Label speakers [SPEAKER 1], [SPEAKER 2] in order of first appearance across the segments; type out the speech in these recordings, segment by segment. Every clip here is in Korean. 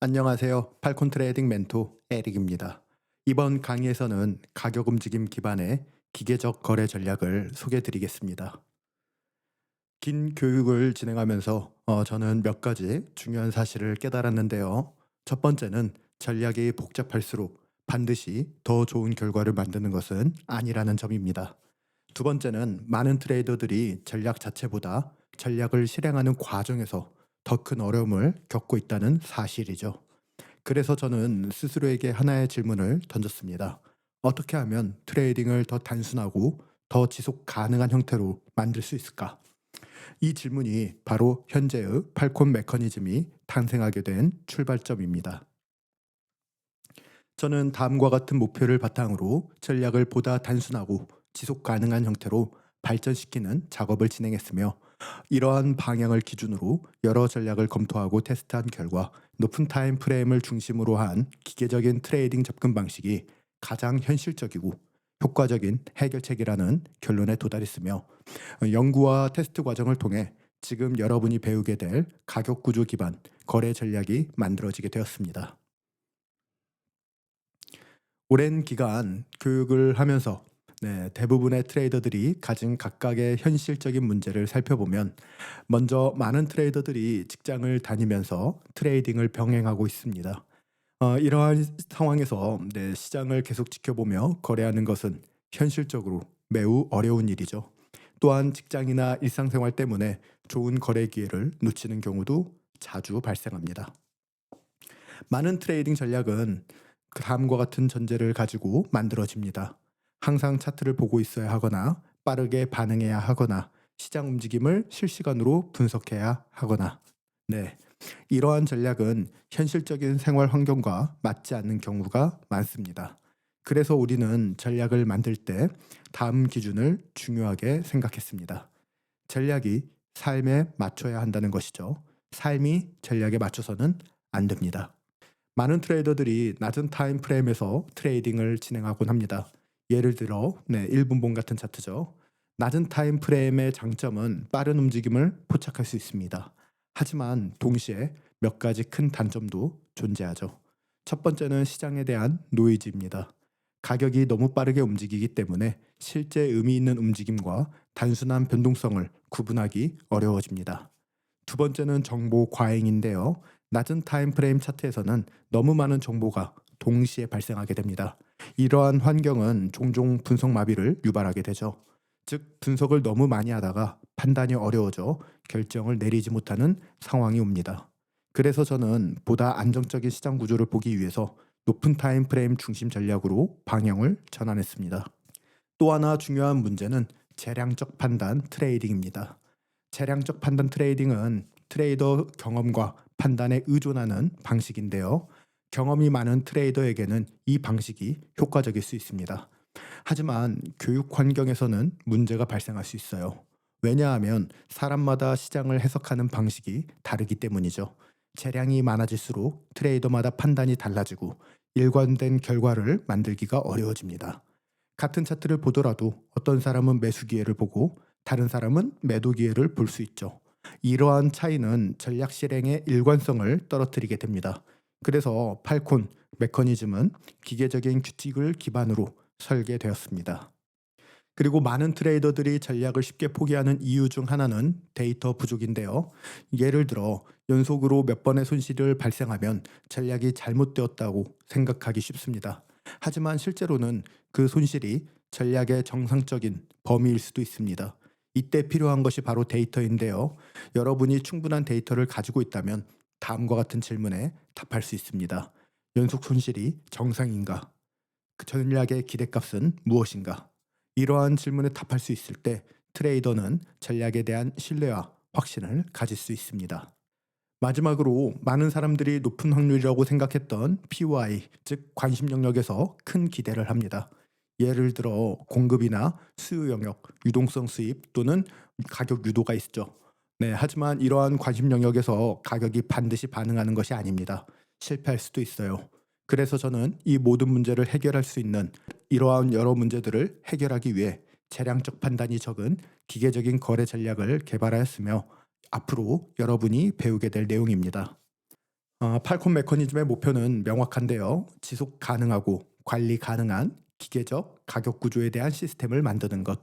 [SPEAKER 1] 안녕하세요. 팔콘 트레이딩 멘토 에릭입니다. 이번 강의에서는 가격 움직임 기반의 기계적 거래 전략을 소개해 드리겠습니다. 긴 교육을 진행하면서 저는 몇 가지 중요한 사실을 깨달았는데요. 첫 번째는 전략이 복잡할수록 반드시 더 좋은 결과를 만드는 것은 아니라는 점입니다. 두 번째는 많은 트레이더들이 전략 자체보다 전략을 실행하는 과정에서 더 큰 어려움을 겪고 있다는 사실이죠. 그래서 저는 스스로에게 하나의 질문을 던졌습니다. 어떻게 하면 트레이딩을 더 단순하고 더 지속 가능한 형태로 만들 수 있을까? 이 질문이 바로 현재의 팔콘 메커니즘이 탄생하게 된 출발점입니다. 저는 다음과 같은 목표를 바탕으로 전략을 보다 단순하고 지속 가능한 형태로 발전시키는 작업을 진행했으며, 이러한 방향을 기준으로 여러 전략을 검토하고 테스트한 결과 높은 타임 프레임을 중심으로 한 기계적인 트레이딩 접근 방식이 가장 현실적이고 효과적인 해결책이라는 결론에 도달했으며, 연구와 테스트 과정을 통해 지금 여러분이 배우게 될 가격 구조 기반 거래 전략이 만들어지게 되었습니다. 오랜 기간 교육을 하면서 대부분의 트레이더들이 가진 각각의 현실적인 문제를 살펴보면, 먼저 많은 트레이더들이 직장을 다니면서 트레이딩을 병행하고 있습니다. 이러한 상황에서 시장을 계속 지켜보며 거래하는 것은 현실적으로 매우 어려운 일이죠. 또한 직장이나 일상생활 때문에 좋은 거래 기회를 놓치는 경우도 자주 발생합니다. 많은 트레이딩 전략은 그 다음과 같은 전제를 가지고 만들어집니다. 항상 차트를 보고 있어야 하거나, 빠르게 반응해야 하거나, 시장 움직임을 실시간으로 분석해야 하거나. 네. 이러한 전략은 현실적인 생활 환경과 맞지 않는 경우가 많습니다. 그래서 우리는 전략을 만들 때 다음 기준을 중요하게 생각했습니다. 전략이 삶에 맞춰야 한다는 것이죠. 삶이 전략에 맞춰서는 안 됩니다. 많은 트레이더들이 낮은 타임 프레임에서 트레이딩을 진행하곤 합니다. 예를 들어 1분봉 같은 차트죠. 낮은 타임 프레임의 장점은 빠른 움직임을 포착할 수 있습니다. 하지만 동시에 몇 가지 큰 단점도 존재하죠. 첫 번째는 시장에 대한 노이즈입니다. 가격이 너무 빠르게 움직이기 때문에 실제 의미 있는 움직임과 단순한 변동성을 구분하기 어려워집니다. 두 번째는 정보 과잉인데요. 낮은 타임프레임 차트에서는 너무 많은 정보가 동시에 발생하게 됩니다. 이러한 환경은 종종 분석 마비를 유발하게 되죠. 즉, 분석을 너무 많이 하다가 판단이 어려워져 결정을 내리지 못하는 상황이 옵니다. 그래서 저는 보다 안정적인 시장 구조를 보기 위해서 높은 타임프레임 중심 전략으로 방향을 전환했습니다. 또 하나 중요한 문제는 재량적 판단 트레이딩입니다. 재량적 판단 트레이딩은 트레이더 경험과 판단에 의존하는 방식인데요. 경험이 많은 트레이더에게는 이 방식이 효과적일 수 있습니다. 하지만 교육 환경에서는 문제가 발생할 수 있어요. 왜냐하면 사람마다 시장을 해석하는 방식이 다르기 때문이죠. 재량이 많아질수록 트레이더마다 판단이 달라지고 일관된 결과를 만들기가 어려워집니다. 같은 차트를 보더라도 어떤 사람은 매수 기회를 보고 다른 사람은 매도 기회를 볼 수 있죠. 이러한 차이는 전략 실행의 일관성을 떨어뜨리게 됩니다. 그래서 팔콘 메커니즘은 기계적인 규칙을 기반으로 설계되었습니다. 그리고 많은 트레이더들이 전략을 쉽게 포기하는 이유 중 하나는 데이터 부족인데요. 예를 들어 연속으로 몇 번의 손실을 발생하면 전략이 잘못되었다고 생각하기 쉽습니다. 하지만 실제로는 그 손실이 전략의 정상적인 범위일 수도 있습니다. 이때 필요한 것이 바로 데이터인데요. 여러분이 충분한 데이터를 가지고 있다면 다음과 같은 질문에 답할 수 있습니다. 연속 손실이 정상인가? 그 전략의 기대값은 무엇인가? 이러한 질문에 답할 수 있을 때 트레이더는 전략에 대한 신뢰와 확신을 가질 수 있습니다. 마지막으로 많은 사람들이 높은 확률이라고 생각했던 POI, 즉 관심 영역에서 큰 기대를 합니다. 예를 들어 공급이나 수요 영역, 유동성 수입 또는 가격 유도가 있죠. 하지만 이러한 관심 영역에서 가격이 반드시 반응하는 것이 아닙니다. 실패할 수도 있어요. 그래서 저는 이 모든 문제를 해결할 수 있는 이러한 여러 문제들을 해결하기 위해 재량적 판단이 적은 기계적인 거래 전략을 개발하였으며, 앞으로 여러분이 배우게 될 내용입니다. 팔콘 메커니즘의 목표는 명확한데요. 지속 가능하고 관리 가능한 기계적 가격 구조에 대한 시스템을 만드는 것.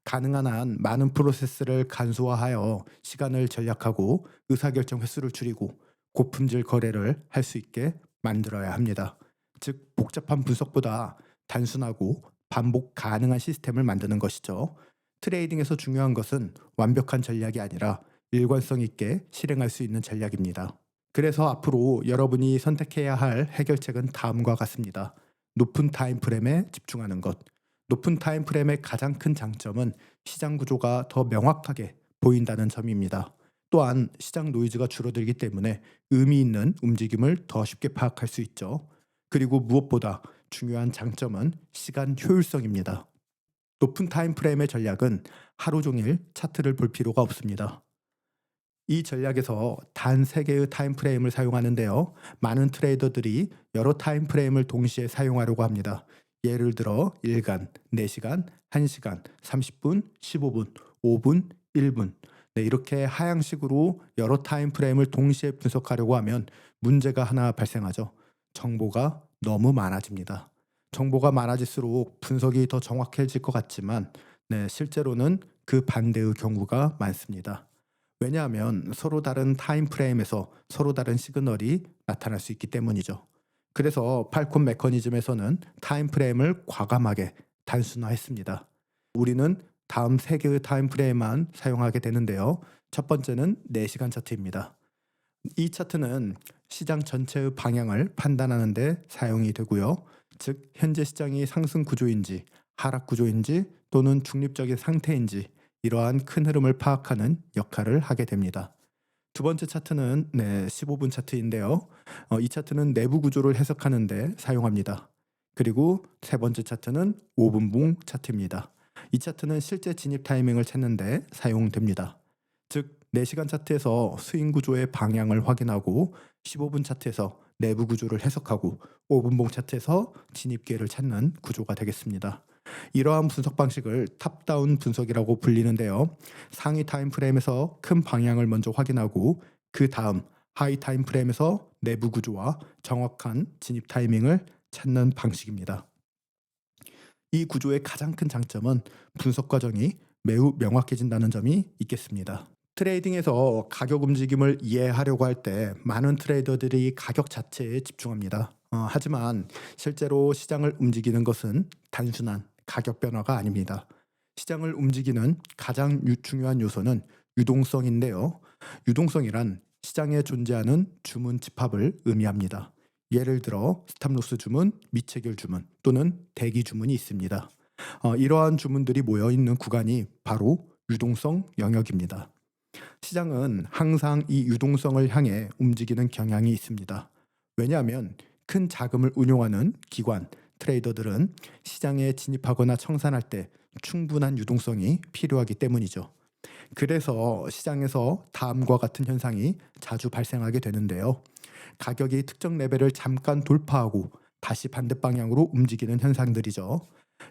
[SPEAKER 1] 가능한 한 많은 프로세스를 간소화하여 시간을 절약하고 의사결정 횟수를 줄이고 고품질 거래를 할 수 있게 만들어야 합니다. 즉, 복잡한 분석보다 단순하고 반복 가능한 시스템을 만드는 것이죠. 트레이딩에서 중요한 것은 완벽한 전략이 아니라 일관성 있게 실행할 수 있는 전략입니다. 그래서 앞으로 여러분이 선택해야 할 해결책은 다음과 같습니다. 높은 타임프레임에 집중하는 것. 높은 타임프레임의 가장 큰 장점은 시장 구조가 더 명확하게 보인다는 점입니다. 또한 시장 노이즈가 줄어들기 때문에 의미 있는 움직임을 더 쉽게 파악할 수 있죠. 그리고 무엇보다 중요한 장점은 시간 효율성입니다. 높은 타임프레임의 전략은 하루 종일 차트를 볼 필요가 없습니다. 이 전략에서 단 3개의 타임프레임을 사용하는데요. 많은 트레이더들이 여러 타임프레임을 동시에 사용하려고 합니다. 예를 들어 일간, 4시간, 1시간, 30분, 15분, 5분, 1분. 네, 이렇게 하향식으로 여러 타임프레임을 동시에 분석하려고 하면 문제가 하나 발생하죠. 정보가 너무 많아집니다. 정보가 많아질수록 분석이 더 정확해질 것 같지만 실제로는 그 반대의 경우가 많습니다. 왜냐하면 서로 다른 타임 프레임에서 서로 다른 시그널이 나타날 수 있기 때문이죠. 그래서 팔콘 메커니즘에서는 타임 프레임을 과감하게 단순화했습니다. 우리는 다음 3개의 타임 프레임만 사용하게 되는데요. 첫 번째는 4시간 차트입니다. 이 차트는 시장 전체의 방향을 판단하는 데 사용이 되고요. 즉 현재 시장이 상승 구조인지 하락 구조인지 또는 중립적인 상태인지 이러한 큰 흐름을 파악하는 역할을 하게 됩니다. 두 번째 차트는 15분 차트인데요. 이 차트는 내부 구조를 해석하는 데 사용합니다. 그리고 세 번째 차트는 5분봉 차트입니다. 이 차트는 실제 진입 타이밍을 찾는 데 사용됩니다. 즉 4시간 차트에서 스윙 구조의 방향을 확인하고 15분 차트에서 내부 구조를 해석하고 5분봉 차트에서 진입 기회를 찾는 구조가 되겠습니다. 이러한 분석 방식을 탑다운 분석이라고 불리는데요. 상위 타임 프레임에서 큰 방향을 먼저 확인하고 그 다음 하위 타임 프레임에서 내부 구조와 정확한 진입 타이밍을 찾는 방식입니다. 이 구조의 가장 큰 장점은 분석 과정이 매우 명확해진다는 점이 있겠습니다. 트레이딩에서 가격 움직임을 이해하려고 할 때 많은 트레이더들이 가격 자체에 집중합니다. 하지만 실제로 시장을 움직이는 것은 단순한 가격 변화가 아닙니다. 시장을 움직이는 가장 중요한 요소는 유동성인데요. 유동성이란 시장에 존재하는 주문 집합을 의미합니다. 예를 들어 스탑로스 주문, 미체결 주문 또는 대기 주문이 있습니다. 이러한 주문들이 모여 있는 구간이 바로 유동성 영역입니다. 시장은 항상 이 유동성을 향해 움직이는 경향이 있습니다. 왜냐하면 큰 자금을 운용하는 기관, 트레이더들은 시장에 진입하거나 청산할 때 충분한 유동성이 필요하기 때문이죠. 그래서 시장에서 다음과 같은 현상이 자주 발생하게 되는데요. 가격이 특정 레벨을 잠깐 돌파하고 다시 반대 방향으로 움직이는 현상들이죠.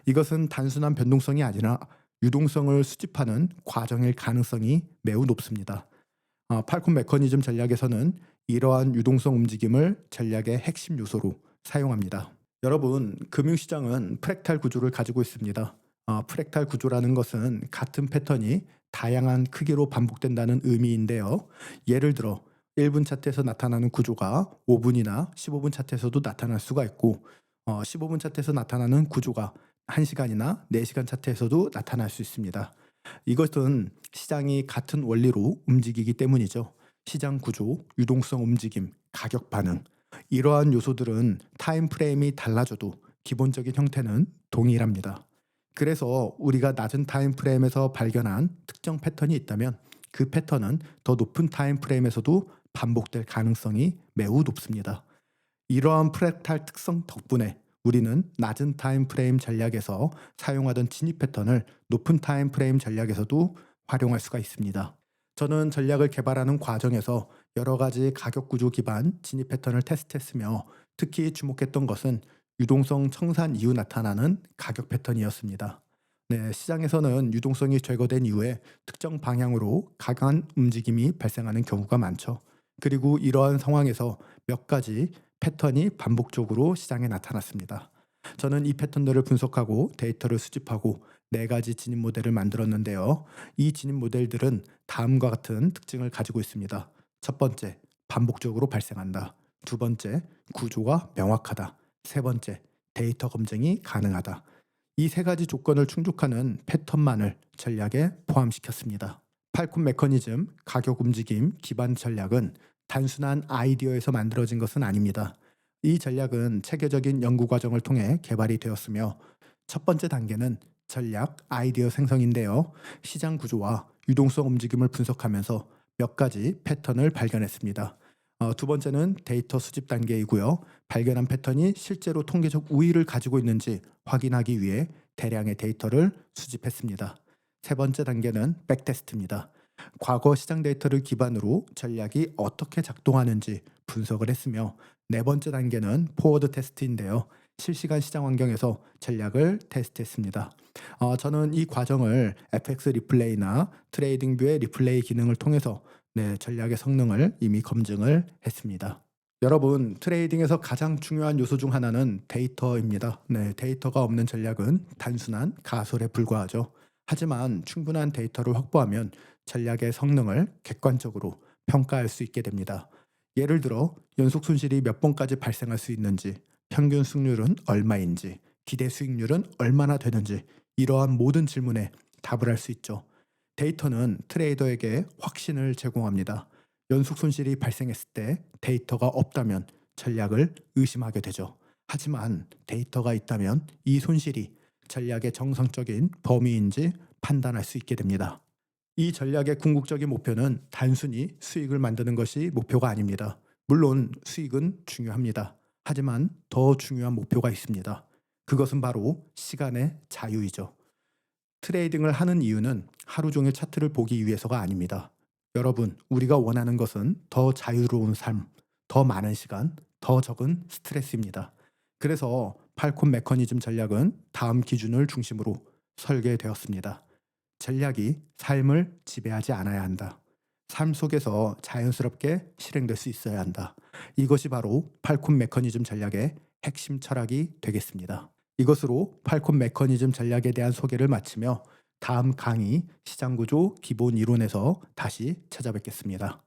[SPEAKER 1] 이것은 단순한 변동성이 아니라 유동성을 수집하는 과정일 가능성이 매우 높습니다. 팔콘 메커니즘 전략에서는 이러한 유동성 움직임을 전략의 핵심 요소로 사용합니다. 여러분, 금융시장은 프랙탈 구조를 가지고 있습니다. 프랙탈 구조라는 것은 같은 패턴이 다양한 크기로 반복된다는 의미인데요. 예를 들어 1분 차트에서 나타나는 구조가 5분이나 15분 차트에서도 나타날 수가 있고 15분 차트에서 나타나는 구조가 1시간이나 4시간 차트에서도 나타날 수 있습니다. 이것은 시장이 같은 원리로 움직이기 때문이죠. 시장 구조, 유동성 움직임, 가격 반응. 이러한 요소들은 타임 프레임이 달라져도 기본적인 형태는 동일합니다. 그래서 우리가 낮은 타임 프레임에서 발견한 특정 패턴이 있다면 그 패턴은 더 높은 타임 프레임에서도 반복될 가능성이 매우 높습니다. 이러한 프랙탈 특성 덕분에 우리는 낮은 타임 프레임 전략에서 사용하던 진입 패턴을 높은 타임 프레임 전략에서도 활용할 수가 있습니다. 저는 전략을 개발하는 과정에서 여러 가지 가격 구조 기반 진입 패턴을 테스트했으며 특히 주목했던 것은 유동성 청산 이후 나타나는 가격 패턴이었습니다. 시장에서는 유동성이 제거된 이후에 특정 방향으로 강한 움직임이 발생하는 경우가 많죠. 그리고 이러한 상황에서 몇 가지 패턴이 반복적으로 시장에 나타났습니다. 저는 이 패턴들을 분석하고 데이터를 수집하고 네 가지 진입 모델을 만들었는데요. 이 진입 모델들은 다음과 같은 특징을 가지고 있습니다. 첫 번째, 반복적으로 발생한다. 두 번째, 구조가 명확하다. 세 번째, 데이터 검증이 가능하다. 이 세 가지 조건을 충족하는 패턴만을 전략에 포함시켰습니다. 팔콘 메커니즘, 가격 움직임, 기반 전략은 단순한 아이디어에서 만들어진 것은 아닙니다. 이 전략은 체계적인 연구 과정을 통해 개발이 되었으며 첫 번째 단계는 전략 아이디어 생성인데요. 시장 구조와 유동성 움직임을 분석하면서 몇 가지 패턴을 발견했습니다. 두 번째는 데이터 수집 단계이고요. 발견한 패턴이 실제로 통계적 우위를 가지고 있는지 확인하기 위해 대량의 데이터를 수집했습니다. 세 번째 단계는 백테스트입니다. 과거 시장 데이터를 기반으로 전략이 어떻게 작동하는지 분석을 했으며 네 번째 단계는 포워드 테스트인데요. 실시간 시장 환경에서 전략을 테스트했습니다. 저는 이 과정을 FX 리플레이나 트레이딩 뷰의 리플레이 기능을 통해서 전략의 성능을 이미 검증을 했습니다. 여러분, 트레이딩에서 가장 중요한 요소 중 하나는 데이터입니다. 데이터가 없는 전략은 단순한 가설에 불과하죠. 하지만 충분한 데이터를 확보하면 전략의 성능을 객관적으로 평가할 수 있게 됩니다. 예를 들어 연속 손실이 몇 번까지 발생할 수 있는지, 평균 승률은 얼마인지, 기대 수익률은 얼마나 되는지 이러한 모든 질문에 답을 할 수 있죠. 데이터는 트레이더에게 확신을 제공합니다. 연속 손실이 발생했을 때 데이터가 없다면 전략을 의심하게 되죠. 하지만 데이터가 있다면 이 손실이 전략의 정상적인 범위인지 판단할 수 있게 됩니다. 이 전략의 궁극적인 목표는 단순히 수익을 만드는 것이 목표가 아닙니다. 물론 수익은 중요합니다. 하지만 더 중요한 목표가 있습니다. 그것은 바로 시간의 자유이죠. 트레이딩을 하는 이유는 하루 종일 차트를 보기 위해서가 아닙니다. 여러분, 우리가 원하는 것은 더 자유로운 삶, 더 많은 시간, 더 적은 스트레스입니다. 그래서 팔콘 메커니즘 전략은 다음 기준을 중심으로 설계되었습니다. 전략이 삶을 지배하지 않아야 한다. 삶 속에서 자연스럽게 실행될 수 있어야 한다. 이것이 바로 팔콘 메커니즘 전략의 핵심 철학이 되겠습니다. 이것으로 팔콘 메커니즘 전략에 대한 소개를 마치며 다음 강의 시장구조 기본 이론에서 다시 찾아뵙겠습니다.